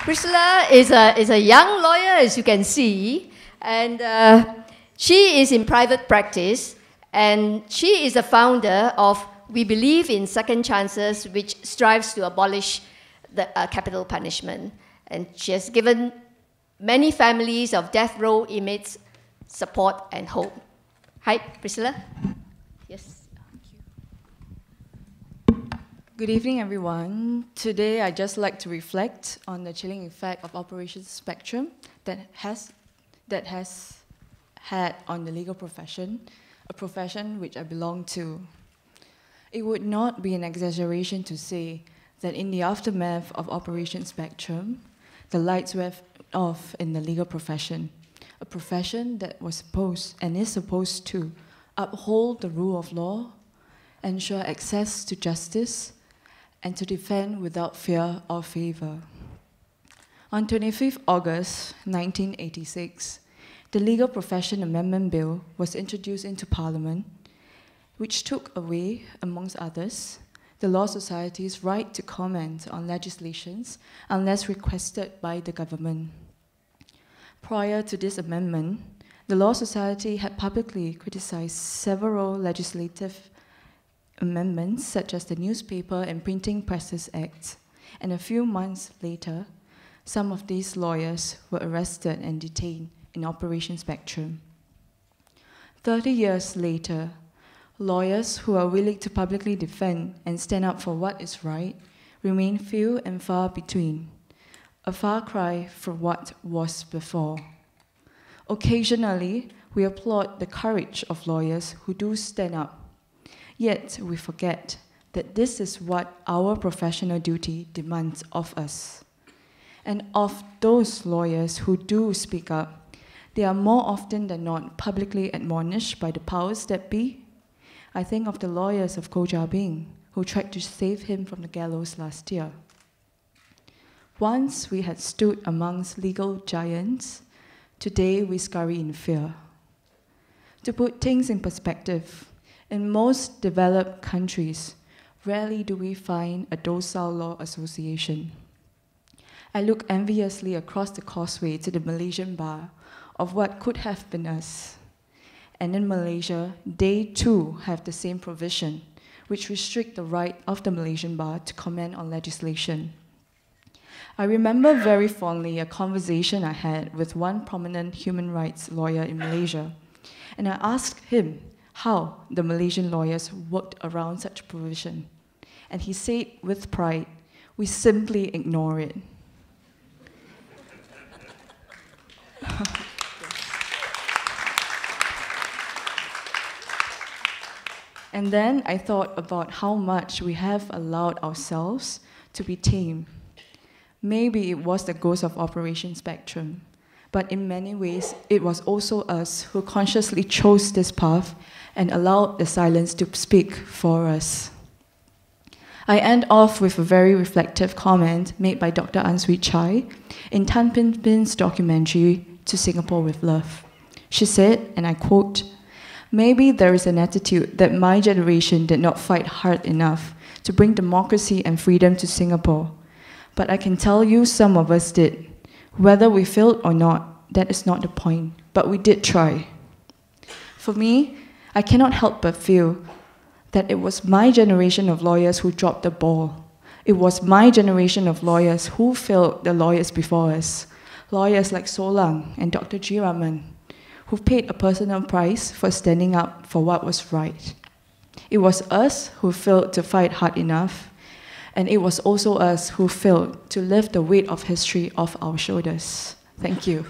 Priscilla is a young lawyer, as you can see, and she is in private practice, and she is the founder of We Believe in Second Chances, which strives to abolish the capital punishment. And she has given many families of death row inmates support and hope. Hi, Priscilla. Yes. Good evening, everyone. Today, I'd just like to reflect on the chilling effect of Operation Spectrum that has had on the legal profession, a profession which I belong to. It would not be an exaggeration to say that in the aftermath of Operation Spectrum, the lights went off in the legal profession, a profession that was supposed and is supposed to uphold the rule of law, ensure access to justice, and to defend without fear or favor. On 25th August 1986, the Legal Profession Amendment Bill was introduced into Parliament, which took away, amongst others, the Law Society's right to comment on legislations unless requested by the government. Prior to this amendment, the Law Society had publicly criticized several legislative amendments such as the Newspaper and Printing Presses Act, and a few months later, some of these lawyers were arrested and detained in Operation Spectrum. 30 years later, lawyers who are willing to publicly defend and stand up for what is right remain few and far between, a far cry from what was before. Occasionally, we applaud the courage of lawyers who do stand up. Yet we forget that this is what our professional duty demands of us. And of those lawyers who do speak up, they are more often than not publicly admonished by the powers that be. I think of the lawyers of Koh Jia Bing, who tried to save him from the gallows last year. Once we had stood amongst legal giants, today we scurry in fear. To put things in perspective, in most developed countries, rarely do we find a docile law association. I look enviously across the causeway to the Malaysian bar of what could have been us. And in Malaysia, they too have the same provision, which restrict the right of the Malaysian bar to comment on legislation. I remember very fondly a conversation I had with one prominent human rights lawyer in Malaysia, and I asked him how the Malaysian lawyers worked around such provision. And he said with pride, "We simply ignore it." And then I thought about how much we have allowed ourselves to be tamed. Maybe it was the ghost of Operation Spectrum, but in many ways, it was also us who consciously chose this path and allowed the silence to speak for us. I end off with a very reflective comment made by Dr. Answeet Chai in Tan Pin Pin's documentary, To Singapore with Love. She said, and I quote, "Maybe there is an attitude that my generation did not fight hard enough to bring democracy and freedom to Singapore. But I can tell you some of us did. Whether we failed or not, that is not the point, but we did try." For me, I cannot help but feel that it was my generation of lawyers who dropped the ball. It was my generation of lawyers who failed the lawyers before us. Lawyers like Solang and Dr. G. Raman, who paid a personal price for standing up for what was right. It was us who failed to fight hard enough, and it was also us who failed to lift the weight of history off our shoulders. Thank you.